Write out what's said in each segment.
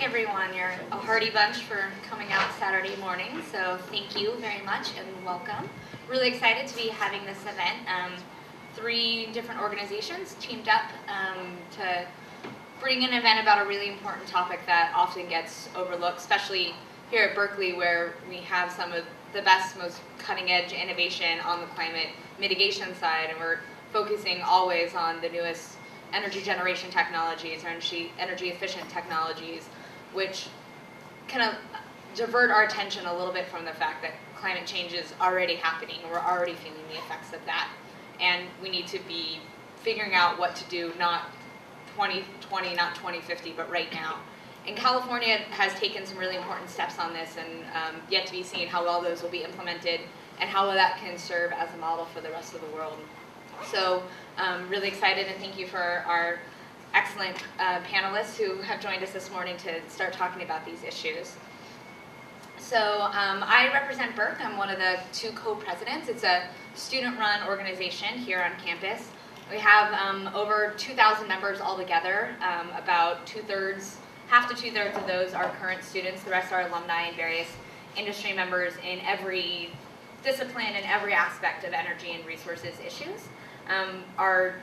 morning, everyone. You're a hearty bunch for coming out Saturday morning, so thank you very much and welcome. Really excited to be having this event. 3 different organizations teamed up to bring an event about a really important topic that often gets overlooked, especially here at Berkeley, where we have some of the best, most cutting-edge innovation on the climate mitigation side, and we're focusing always on the newest energy generation technologies, or energy efficient technologies, which kind of divert our attention a little bit from the fact that climate change is already happening. We're already feeling the effects of that. And we need to be figuring out what to do, not 2020, not 2050, but right now. And California has taken some really important steps on this, and yet to be seen how well those will be implemented and how well that can serve as a model for the rest of the world. So really excited, and thank you for our excellent panelists who have joined us this morning to start talking about these issues. So I represent BERC. I'm one of the 2 co-presidents. It's a student-run organization here on campus. We have over 2,000 members altogether. About half to two-thirds of those are current students. The rest are alumni and various industry members in every discipline and every aspect of energy and resources issues. Our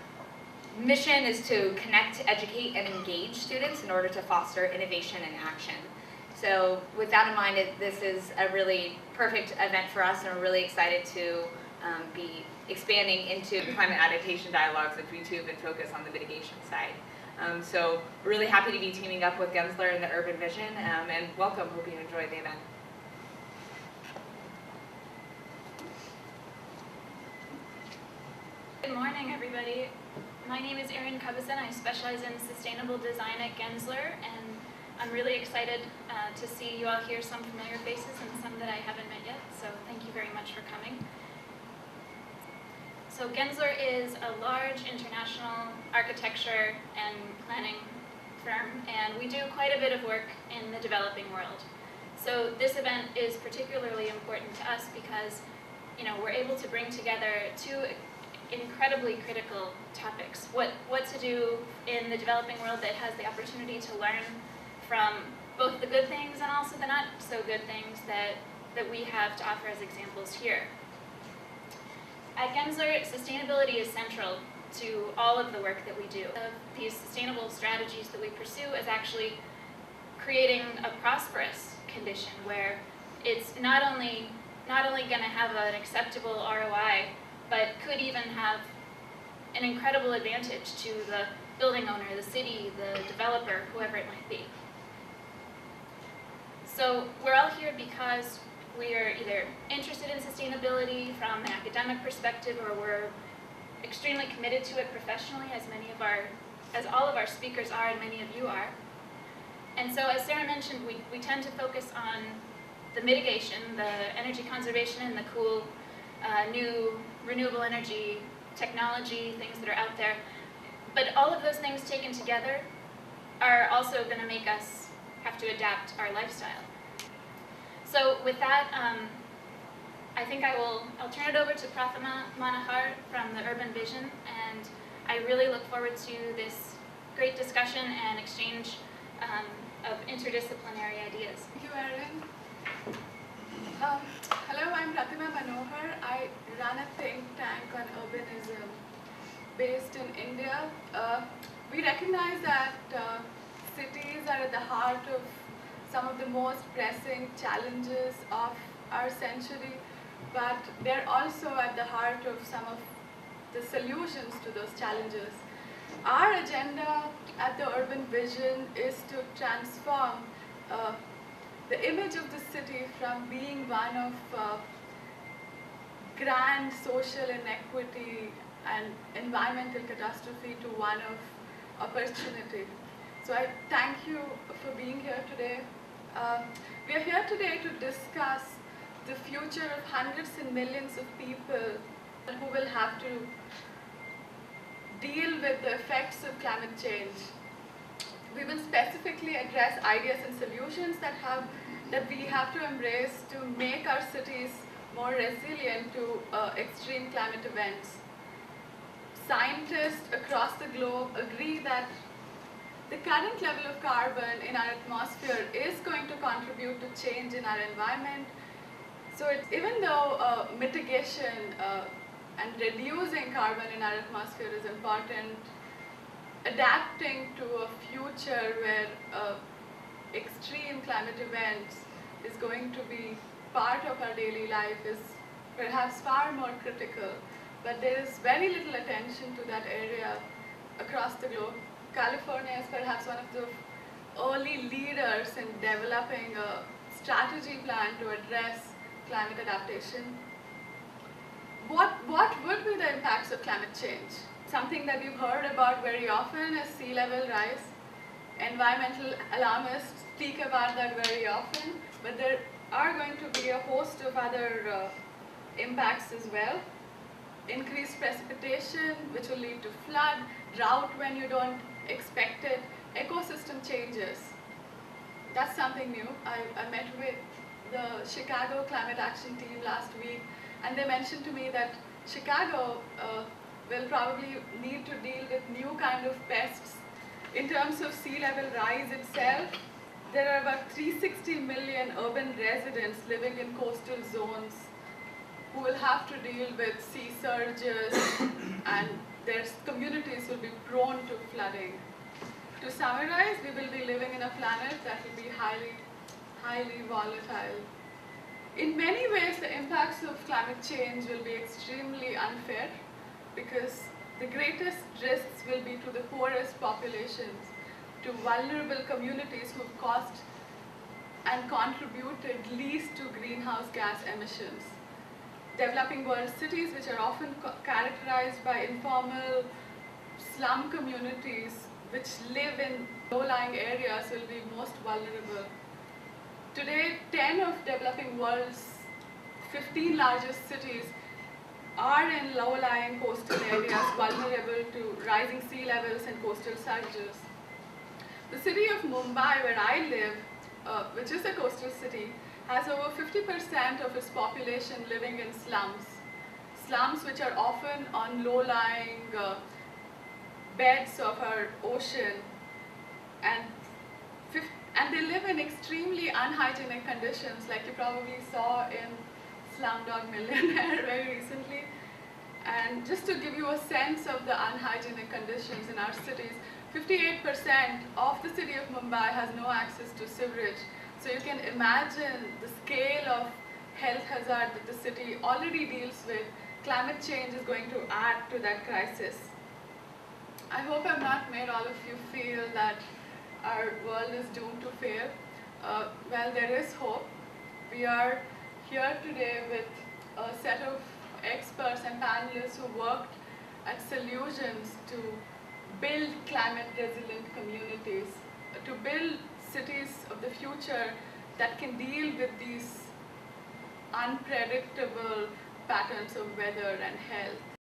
mission is to connect, educate, and engage students in order to foster innovation and action. So with that in mind, this is a really perfect event for us, and we're really excited to be expanding into climate adaptation dialogues, which we too have been focused on the mitigation side. So we're really happy to be teaming up with Gensler and the Urban Vision, and welcome. Hope you enjoy the event. Good morning, everybody. My name is Erin Cubinson. I specialize in sustainable design at Gensler, and I'm really excited to see you all here, some familiar faces and some that I haven't met yet, so thank you very much for coming. So Gensler is a large international architecture and planning firm, and we do quite a bit of work in the developing world. So this event is particularly important to us because, we're able to bring together 2 incredibly critical topics. What to do in the developing world that has the opportunity to learn from both the good things and also the not so good things that we have to offer as examples here. At Gensler, sustainability is central to all of the work that we do. These sustainable strategies that we pursue is actually creating a prosperous condition where it's not only going to have an acceptable ROI, but could even have an incredible advantage to the building owner, the city, the developer, whoever it might be. So we're all here because we are either interested in sustainability from an academic perspective, or we're extremely committed to it professionally, as all of our speakers are and many of you are. And so as Sarah mentioned, we tend to focus on the mitigation, the energy conservation, and the cool new renewable energy technology, things that are out there. But all of those things taken together are also going to make us have to adapt our lifestyle. So with that, I think I'll turn it over to Prathima Manohar from the Urban Vision, and I really look forward to this great discussion and exchange of interdisciplinary ideas. Thank you, Erin. Hello, I'm Prathima Manohar. I run a think tank on urbanism based in India. We recognize that cities are at the heart of some of the most pressing challenges of our century, but they're also at the heart of some of the solutions to those challenges. Our agenda at the Urban Vision is to transform the image of the city from being one of grand social inequity and environmental catastrophe to one of opportunity. So I thank you for being here today. We are here today to discuss the future of hundreds and millions of people who will have to deal with the effects of climate change. We will specifically address ideas and solutions that we have to embrace to make our cities more resilient to extreme climate events. Scientists across the globe agree that the current level of carbon in our atmosphere is going to contribute to change in our environment. So even though mitigation and reducing carbon in our atmosphere is important, adapting to a future where extreme climate events is going to be part of our daily life is perhaps far more critical. But there is very little attention to that area across the globe. California is perhaps one of the early leaders in developing a strategy plan to address climate adaptation. What would be the impacts of climate change? Something that we've heard about very often is sea level rise. Environmental alarmists speak about that very often, but there are going to be a host of other impacts as well. Increased precipitation, which will lead to flood, drought when you don't expect it, ecosystem changes. That's something new. I met with the Chicago climate action team last week, and they mentioned to me that Chicago will probably need to deal with new kind of pests. In terms of sea level rise itself, there are about 360 million urban residents living in coastal zones who will have to deal with sea surges and their communities will be prone to flooding. To summarize, we will be living in a planet that will be highly volatile. In many ways, the impacts of climate change will be extremely unfair because the greatest risks will be to the poorest populations, to vulnerable communities who have caused and contributed least to greenhouse gas emissions. Developing world cities, which are often characterized by informal slum communities which live in low-lying areas, will be most vulnerable. Today, 10 of developing world's 15 largest cities are in low-lying coastal areas vulnerable to rising sea levels and coastal surges. The city of Mumbai, where I live, which is a coastal city, has over 50% of its population living in slums. Slums which are often on low-lying beds of our ocean, and they live in extremely unhygienic conditions, like you probably saw in Slumdog Millionaire very recently. And just to give you a sense of the unhygienic conditions in our cities, 58% of the city of Mumbai has no access to sewerage. So you can imagine the scale of health hazard that the city already deals with. Climate change is going to add to that crisis. I hope I've not made all of you feel that our world is doomed to fail. Well, there is hope. We are here today with a set of experts and panelists who worked at solutions to build climate resilient communities, to build cities of the future that can deal with these unpredictable patterns of weather and health.